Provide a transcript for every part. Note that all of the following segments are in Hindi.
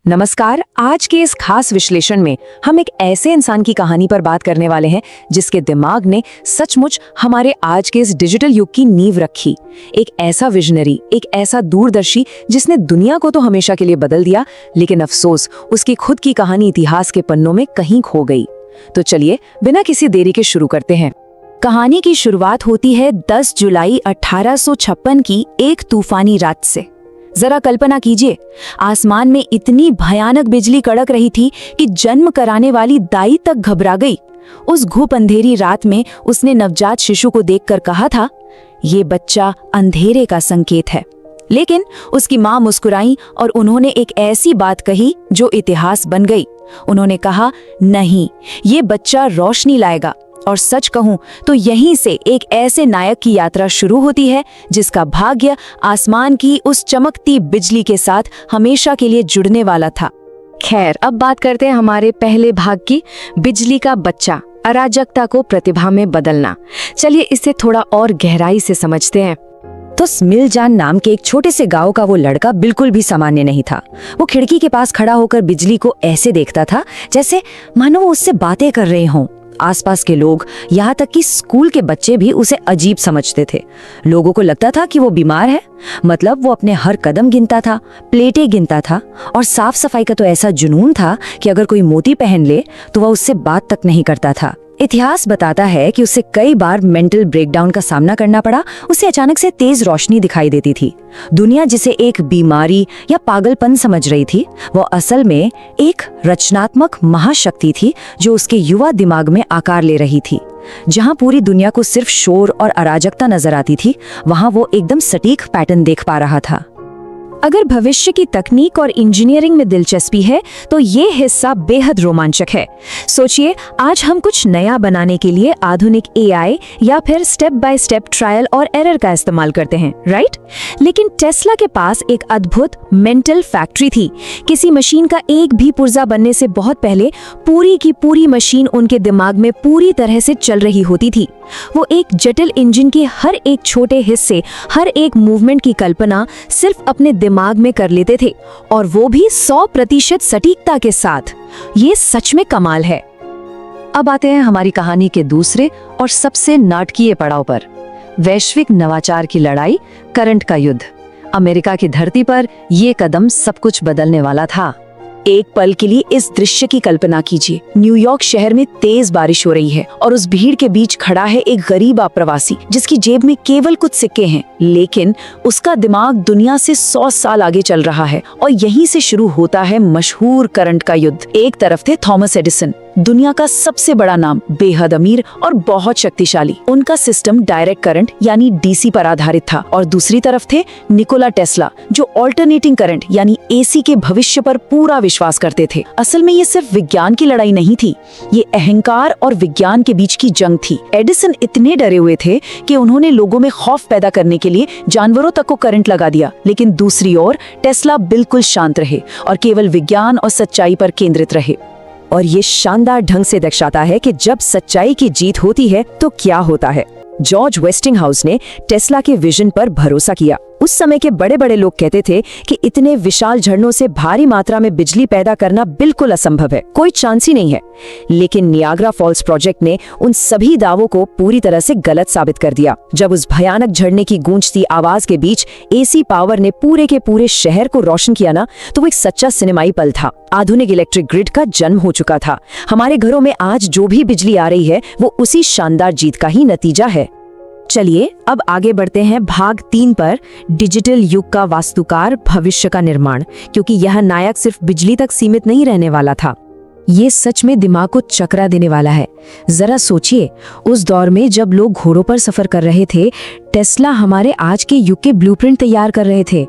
नमस्कार। आज के इस खास विश्लेषण में हम एक ऐसे इंसान की कहानी पर बात करने वाले हैं जिसके दिमाग ने सचमुच हमारे आज के इस डिजिटल युग की नींव रखी। एक ऐसा विजनरी, एक ऐसा दूरदर्शी जिसने दुनिया को तो हमेशा के लिए बदल दिया, लेकिन अफसोस उसकी खुद की कहानी इतिहास के पन्नों में कहीं खो गई। तो चलिए बिना किसी देरी के शुरू करते हैं। कहानी की शुरुआत होती है 10 जुलाई 1856 की एक तूफानी रात से। जरा कल्पना कीजिए, आसमान में इतनी भयानक बिजली कड़क रही थी कि जन्म कराने वाली दाई तक घबरा गई। उस घुप अंधेरी रात में उसने नवजात शिशु को देखकर कहा था, ये बच्चा अंधेरे का संकेत है। लेकिन उसकी मां मुस्कुराई और उन्होंने एक ऐसी बात कही जो इतिहास बन गई। उन्होंने कहा, नहीं, ये बच्चा रोशनी लाएगा। और सच कहूं तो यहीं से एक ऐसे नायक की यात्रा शुरू होती है जिसका भाग्य आसमान की उस चमकती बिजली के साथ हमेशा के लिए जुड़ने वाला था। खैर, अब बात करते हैं हमारे पहले भाग की, बिजली का बच्चा, अराजकता को प्रतिभा में बदलना। चलिए इसे थोड़ा और गहराई से समझते हैं। तो स्मिलजान नाम के एक छोटे से गांव का वो लड़का बिल्कुल भी सामान्य नहीं था। वो खिड़की के पास खड़ा होकर बिजली को ऐसे देखता था जैसे मानो वो उससे बातें कर रहे हों। आसपास के लोग, यहाँ तक कि स्कूल के बच्चे भी उसे अजीब समझते थे। लोगों को लगता था कि वो बीमार है, मतलब वो अपने हर कदम गिनता था, प्लेटें गिनता था, और साफ सफाई का तो ऐसा जुनून था कि अगर कोई मोती पहन ले तो वह उससे बात तक नहीं करता था। इतिहास बताता है कि उसे कई बार मेंटल ब्रेकडाउन का सामना करना पड़ा। उसे अचानक से तेज रोशनी दिखाई देती थी। दुनिया जिसे एक बीमारी या पागलपन समझ रही थी, वो असल में एक रचनात्मक महाशक्ति थी जो उसके युवा दिमाग में आकार ले रही थी। जहां पूरी दुनिया को सिर्फ शोर और अराजकता नजर आती थी, वहां वो एकदम सटीक पैटर्न देख पा रहा था। अगर भविष्य की तकनीक और इंजीनियरिंग में दिलचस्पी है तो ये हिस्सा बेहद रोमांचक है। सोचिए, आज हम कुछ नया बनाने के लिए आधुनिक एआई या फिर स्टेप बाय स्टेप ट्रायल और एरर का इस्तेमाल करते हैं, राइट? लेकिन टेस्ला के पास एक अद्भुत मेंटल फैक्ट्री थी। किसी मशीन का एक भी पुर्जा बनने से बहुत पहले पूरी की पूरी मशीन उनके दिमाग में पूरी तरह से चल रही होती थी। वो एक जटिल इंजन के हर एक छोटे हिस्से, हर एक मूवमेंट की कल्पना सिर्फ अपने दिमाग में कर लेते थे, और वो भी 100% सटीकता के साथ। ये सच में कमाल है। अब आते हैं हमारी कहानी के दूसरे और सबसे नाटकीय पड़ाव पर, वैश्विक नवाचार की लड़ाई, करंट का युद्ध। अमेरिका की धरती पर ये कदम सब कुछ बदलने वाला था। एक पल के लिए इस दृश्य की कल्पना कीजिए। न्यूयॉर्क शहर में तेज बारिश हो रही है और उस भीड़ के बीच खड़ा है एक गरीब अप्रवासी जिसकी जेब में केवल कुछ सिक्के हैं, लेकिन उसका दिमाग दुनिया से 100 साल आगे चल रहा है। और यहीं से शुरू होता है मशहूर करंट का युद्ध। एक तरफ थे थॉमस एडिसन, दुनिया का सबसे बड़ा नाम, बेहद अमीर और बहुत शक्तिशाली। उनका सिस्टम डायरेक्ट करंट यानी डीसी पर आधारित था। और दूसरी तरफ थे निकोला टेस्ला, जो ऑल्टरनेटिंग करंट यानी एसी के भविष्य पर पूरा विश्वास करते थे। असल में ये सिर्फ विज्ञान की लड़ाई नहीं थी, ये अहंकार और विज्ञान के बीच की जंग थी। एडिसन इतने डरे हुए थे कि उन्होंने लोगों में खौफ पैदा करने के लिए जानवरों तक को करंट लगा दिया। लेकिन दूसरी ओर टेस्ला बिल्कुल शांत रहे और केवल विज्ञान और सच्चाई पर केंद्रित रहे। और ये शानदार ढंग से दर्शाता है कि जब सच्चाई की जीत होती है तो क्या होता है। जॉर्ज वेस्टिंगहाउस ने टेस्ला के विजन पर भरोसा किया। उस समय के बड़े बड़े लोग कहते थे कि इतने विशाल झरनों से भारी मात्रा में बिजली पैदा करना बिल्कुल असंभव है, कोई चांस ही नहीं है। लेकिन नियाग्रा फॉल्स प्रोजेक्ट ने उन सभी दावों को पूरी तरह से गलत साबित कर दिया। जब उस भयानक झरने की गूंजती आवाज के बीच एसी पावर ने पूरे के पूरे शहर को रोशन किया ना, तो वो एक सच्चा सिनेमाई पल था। आधुनिक इलेक्ट्रिक ग्रिड का जन्म हो चुका था। हमारे घरों में आज जो भी बिजली आ रही है वो उसी शानदार जीत का ही नतीजा है। चलिए अब आगे बढ़ते हैं भाग 3 पर, डिजिटल युग का वास्तुकार, भविष्य का निर्माण। क्योंकि यह नायक सिर्फ बिजली तक सीमित नहीं रहने वाला था, ये सच में दिमाग को चकरा देने वाला है। जरा सोचिए, उस दौर में जब लोग घोड़ों पर सफर कर रहे थे, टेस्ला हमारे आज के युग के ब्लूप्रिंट तैयार कर रहे थे।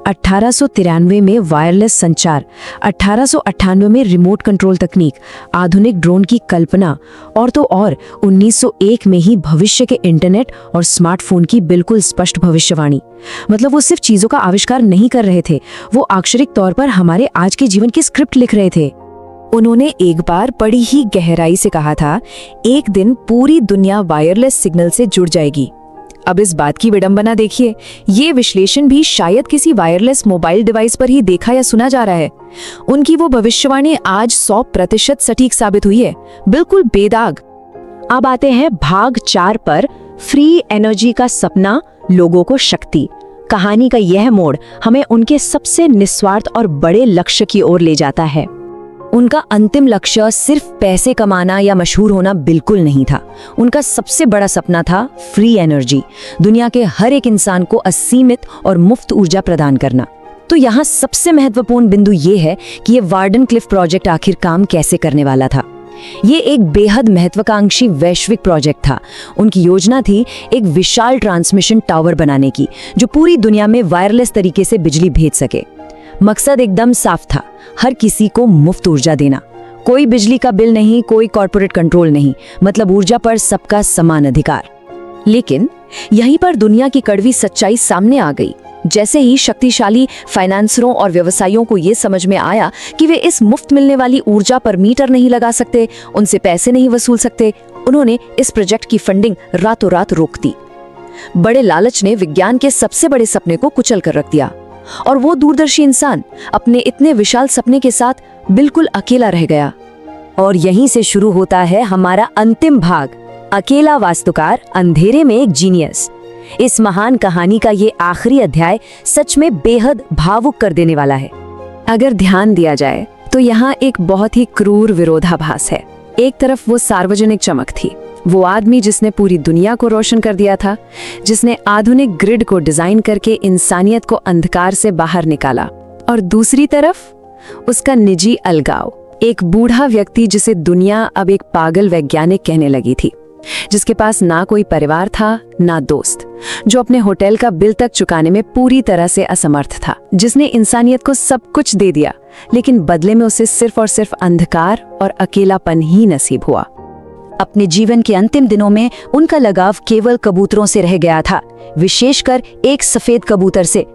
1893 में वायरलेस संचार, 1898 में रिमोट कंट्रोल तकनीक, आधुनिक ड्रोन की कल्पना, और तो और 1901 में ही भविष्य के इंटरनेट और स्मार्टफोन की बिल्कुल स्पष्ट भविष्यवाणी। मतलब वो सिर्फ चीजों का आविष्कार नहीं कर रहे थे, वो अक्षरिक तौर पर हमारे आज के जीवन की स्क्रिप्ट लिख रहे थे। उन्होंने एक बार बड़ी ही गहराई से कहा था, एक दिन पूरी दुनिया वायरलेस सिग्नल से जुड़ जाएगी। अब इस बात की विडंबना देखिए, ये विश्लेषण भी शायद किसी वायरलेस मोबाइल डिवाइस पर ही देखा या सुना जा रहा है। उनकी वो भविष्यवाणी आज 100% सटीक साबित हुई है, बिल्कुल बेदाग। अब आते हैं भाग 4 पर, फ्री एनर्जी का सपना, लोगों को शक्ति। कहानी का यह मोड़ हमें उनके सबसे निस्वार्थ और बड़े लक्ष्य की ओर ले जाता है। उनका अंतिम लक्ष्य सिर्फ पैसे कमाना या मशहूर होना बिल्कुल नहीं था। उनका सबसे बड़ा सपना था फ्री एनर्जी, दुनिया के हर एक इंसान को असीमित और मुफ्त ऊर्जा प्रदान करना। तो यहाँ सबसे महत्वपूर्ण बिंदु ये है कि ये वार्डनक्लिफ प्रोजेक्ट आखिर काम कैसे करने वाला था। ये एक बेहद महत्वाकांक्षी वैश्विक प्रोजेक्ट था। उनकी योजना थी एक विशाल ट्रांसमिशन टावर बनाने की, जो पूरी दुनिया में वायरलेस तरीके से बिजली भेज सके। मकसद एकदम साफ था, हर किसी को मुफ्त ऊर्जा देना। कोई बिजली का बिल नहीं, कोई कॉर्पोरेट कंट्रोल नहीं, मतलब ऊर्जा पर सबका समान अधिकार। लेकिन यहीं पर दुनिया की कड़वी सच्चाई सामने आ गई। जैसे ही शक्तिशाली फाइनेंसरों और व्यवसायियों को ये समझ में आया कि वे इस मुफ्त मिलने वाली ऊर्जा पर मीटर नहीं लगा सकते, उनसे पैसे नहीं वसूल सकते, उन्होंने इस प्रोजेक्ट की फंडिंग रातों रात रोक दी। बड़े लालच ने विज्ञान के सबसे बड़े सपने को कुचल कर रख दिया, और वो दूरदर्शी इंसान अपने इतने विशाल सपने के साथ बिल्कुल अकेला रह गया। और यहीं से शुरू होता है हमारा अंतिम भाग, अकेला वास्तुकार, अंधेरे में एक जीनियस। इस महान कहानी का ये आखिरी अध्याय सच में बेहद भावुक कर देने वाला है। अगर ध्यान दिया जाए तो यहाँ एक बहुत ही क्रूर विरोधाभास है। एक तरफ वो सार्वजनिक चमक थी, वो आदमी जिसने पूरी दुनिया को रोशन कर दिया था, जिसने आधुनिक ग्रिड को डिजाइन करके इंसानियत को अंधकार से बाहर निकाला, और दूसरी तरफ उसका निजी अलगाव, एक बूढ़ा व्यक्ति जिसे दुनिया अब एक पागल वैज्ञानिक कहने लगी थी, जिसके पास ना कोई परिवार था ना दोस्त, जो अपने होटल का बिल तक चुकाने में पूरी तरह से असमर्थ था, जिसने इंसानियत को सब कुछ दे दिया, लेकिन बदले में उसे सिर्फ और सिर्फ अंधकार और अकेलापन ही नसीब हुआ। अपने जीवन के अंतिम दिनों में उनका लगाव केवल कबूतरों से रह गया था, विशेषकर एक सफेद कबूतर से।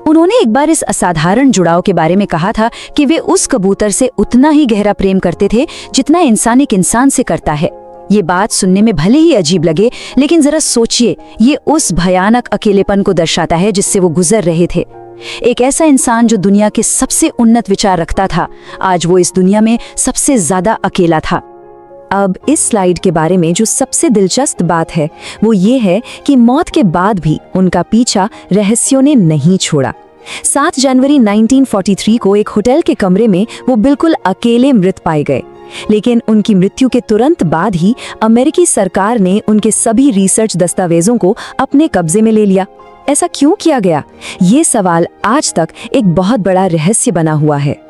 उन्होंने एक बार इस असाधारण जुड़ाव के बारे में कहा था कि वे उस कबूतर से उतना ही गहरा प्रेम करते थे जितना इंसान एक इंसान से करता है। ये बात सुनने में भले ही अजीब लगे, लेकिन जरा सोचिए, ये उस भयानक अकेलेपन को दर्शाता है जिससे वो गुजर रहे थे। एक ऐसा इंसान जो दुनिया के सबसे उन्नत विचार रखता था, आज वो इस दुनिया में सबसे ज्यादा अकेला था। अब इस स्लाइड के बारे में जो सबसे दिलचस्प बात है वो ये है कि मौत के बाद भी उनका पीछा रहस्यों ने नहीं छोड़ा। 7 जनवरी 1943 को एक होटल के कमरे में वो बिल्कुल अकेले मृत पाए गए, लेकिन उनकी मृत्यु के तुरंत बाद ही अमेरिकी सरकार ने उनके सभी रिसर्च दस्तावेजों को अपने कब्जे में ले लिया। ऐसा क्यों किया गया? ये सवाल आज तक एक बहुत बड़ा रहस्य बना हुआ है।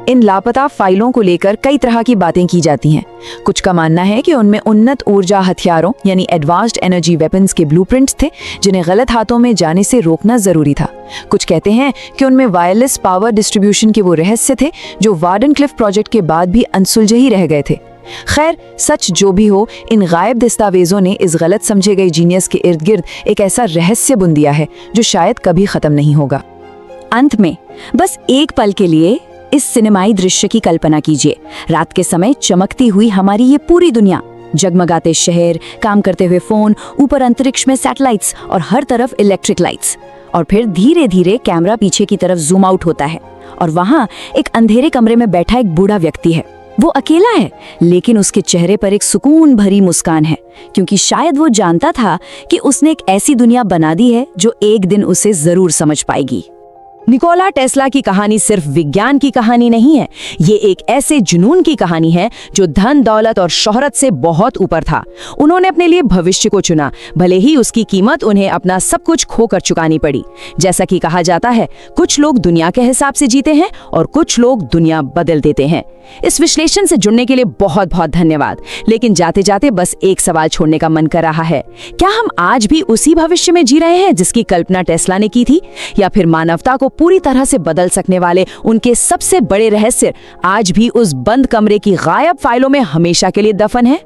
इन लापता फाइलों को लेकर कई तरह की बातें की जाती हैं। कुछ का मानना है कि उनमें उन्नत ऊर्जा हथियारों यानी एडवांस्ड एनर्जी वेपन्स के ब्लूप्रिंट्स थे, जिन्हें गलत हाथों में जाने से रोकना जरूरी था। कुछ कहते हैं कि उनमें वायरलेस पावर डिस्ट्रीब्यूशन के वो रहस्य थे जो वार्डनक्लिफ प्रोजेक्ट के बाद भी अनसुलझे ही रह गए थे। खैर, सच जो भी हो, इन गायब दस्तावेजों ने इस गलत समझे गए जीनियस के इर्द गिर्द एक ऐसा रहस्य बुन दिया है जो शायद कभी खत्म नहीं होगा। अंत में बस एक पल के लिए इस सिनेमाई दृश्य की कल्पना कीजिए। रात के समय चमकती हुई हमारी ये पूरी दुनिया, जगमगाते शहर, काम करते हुए फोन, ऊपर अंतरिक्ष में सैटेलाइट्स और हर तरफ इलेक्ट्रिक लाइट्स। और फिर धीरे धीरे कैमरा पीछे की तरफ जूम आउट होता है और वहां एक अंधेरे कमरे में बैठा एक बूढ़ा व्यक्ति है। वो अकेला है, लेकिन उसके चेहरे पर एक सुकून भरी मुस्कान है, क्योंकि शायद वो जानता था कि उसने एक ऐसी दुनिया बना दी है जो एक दिन उसे जरूर समझ पाएगी। निकोला टेस्ला की कहानी सिर्फ विज्ञान की कहानी नहीं है, ये एक ऐसे जुनून की कहानी है जो धन, दौलत और शोहरत से बहुत ऊपर था। उन्होंने अपने लिए भविष्य को चुना, भले ही उसकी कीमत उन्हें अपना सब कुछ खोकर चुकानी पड़ी। जैसा कि कहा जाता है, कुछ लोग दुनिया के हिसाब से जीते हैं और कुछ लोग दुनिया बदल देते हैं। इस विश्लेषण से जुड़ने के लिए बहुत बहुत धन्यवाद। लेकिन जाते जाते बस एक सवाल छोड़ने का मन कर रहा है, क्या हम आज भी उसी भविष्य में जी रहे हैं जिसकी कल्पना टेस्ला ने की थी, या फिर मानवता को पूरी तरह से बदल सकने वाले उनके सबसे बड़े रहस्य आज भी उस बंद कमरे की गायब फाइलों में हमेशा के लिए दफन है?